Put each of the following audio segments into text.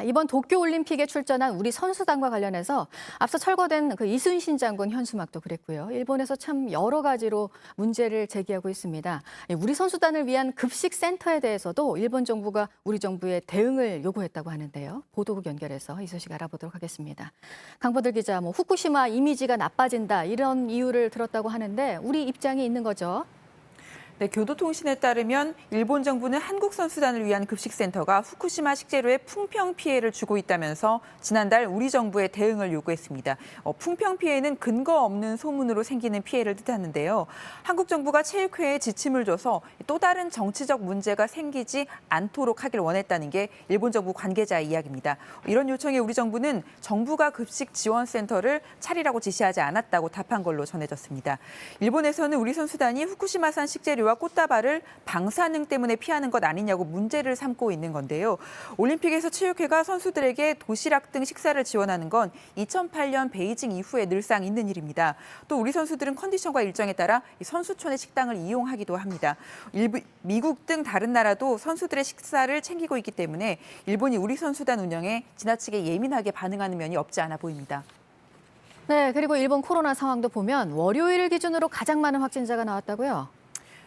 이번 도쿄올림픽에 출전한 우리 선수단과 관련해서 앞서 철거된 그 이순신 장군 현수막도 그랬고요. 일본에서 참 여러 가지로 문제를 제기하고 있습니다. 우리 선수단을 위한 급식 센터에 대해서도 일본 정부가 우리 정부에 대응을 요구했다고 하는데요. 보도국 연결해서 이 소식 알아보도록 하겠습니다. 강보들 기자, 후쿠시마 이미지가 나빠진다 이런 이유를 들었다고 하는데 우리 입장이 있는 거죠? 네, 교도통신에 따르면 일본 정부는 한국 선수단을 위한 급식센터가 후쿠시마 식재료에 풍평 피해를 주고 있다면서 지난달 우리 정부에 대응을 요구했습니다. 풍평 피해는 근거 없는 소문으로 생기는 피해를 뜻하는데요. 한국 정부가 체육회에 지침을 줘서 또 다른 정치적 문제가 생기지 않도록 하길 원했다는 게 일본 정부 관계자의 이야기입니다. 이런 요청에 우리 정부는 정부가 급식 지원센터를 차리라고 지시하지 않았다고 답한 걸로 전해졌습니다. 일본에서는 우리 선수단이 후쿠시마산 식재료와 꽃다발을 방사능 때문에 피하는 것 아니냐고 문제를 삼고 있는 건데요. 올림픽에서 체육회가 선수들에게 도시락 등 식사를 지원하는 건 2008년 베이징 이후에 늘상 있는 일입니다. 또 우리 선수들은 컨디션과 일정에 따라 선수촌의 식당을 이용하기도 합니다. 미국 등 다른 나라도 선수들의 식사를 챙기고 있기 때문에 일본이 우리 선수단 운영에 지나치게 예민하게 반응하는 면이 없지 않아 보입니다. 네, 그리고 일본 코로나 상황도 보면 월요일을 기준으로 가장 많은 확진자가 나왔다고요?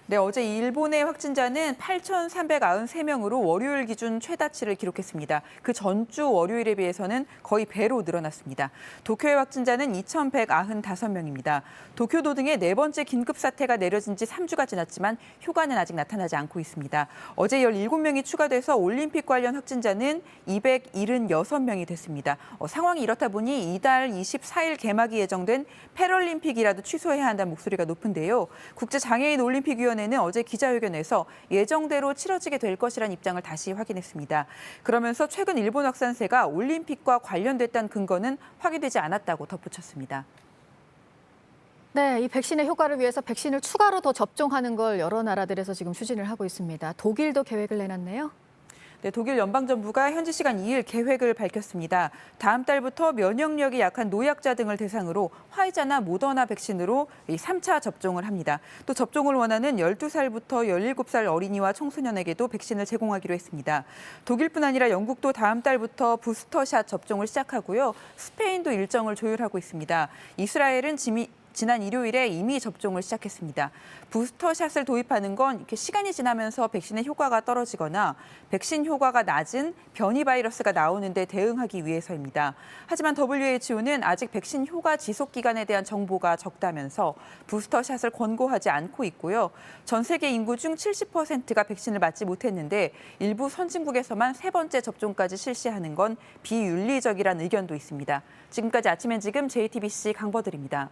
네, 어제 일본의 확진자는 8,393명으로 월요일 기준 최다치를 기록했습니다. 그 전주 월요일에 비해서는 거의 배로 늘어났습니다. 도쿄의 확진자는 2,195명입니다. 도쿄도 등의 네 번째 긴급 사태가 내려진 지 3주가 지났지만 효과는 아직 나타나지 않고 있습니다. 어제 17명이 추가돼서 올림픽 관련 확진자는 276명이 됐습니다. 상황이 이렇다 보니 이달 24일 개막이 예정된 패럴림픽이라도 취소해야 한다는 목소리가 높은데요. 국제장애인 올림픽위원회는 어제 기자회견에서 예정대로 치러지게 될 것이라는 입장을 다시 확인했습니다. 그러면서 최근 일본 확산세가 올림픽과 관련됐다는 근거는 확인되지 않았다고 덧붙였습니다. 네, 이 백신의 효과를 위해서 백신을 추가로 더 접종하는 걸 여러 나라들에서 지금 추진을 하고 있습니다. 독일도 계획을 내놨네요. 네, 독일 연방정부가 현지 시간 2일 계획을 밝혔습니다. 다음 달부터 면역력이 약한 노약자 등을 대상으로 화이자나 모더나 백신으로 3차 접종을 합니다. 또 접종을 원하는 12살부터 17살 어린이와 청소년에게도 백신을 제공하기로 했습니다. 독일뿐 아니라 영국도 다음 달부터 부스터샷 접종을 시작하고요. 스페인도 일정을 조율하고 있습니다. 이스라엘은 지난 일요일에 이미 접종을 시작했습니다. 부스터샷을 도입하는 건 이렇게 시간이 지나면서 백신의 효과가 떨어지거나 백신 효과가 낮은 변이 바이러스가 나오는데 대응하기 위해서입니다. 하지만 WHO는 아직 백신 효과 지속 기간에 대한 정보가 적다면서 부스터샷을 권고하지 않고 있고요. 전 세계 인구 중 70%가 백신을 맞지 못했는데 일부 선진국에서만 세 번째 접종까지 실시하는 건 비윤리적이라는 의견도 있습니다. 지금까지 아침 엔 지금 JTBC 강버들입니다.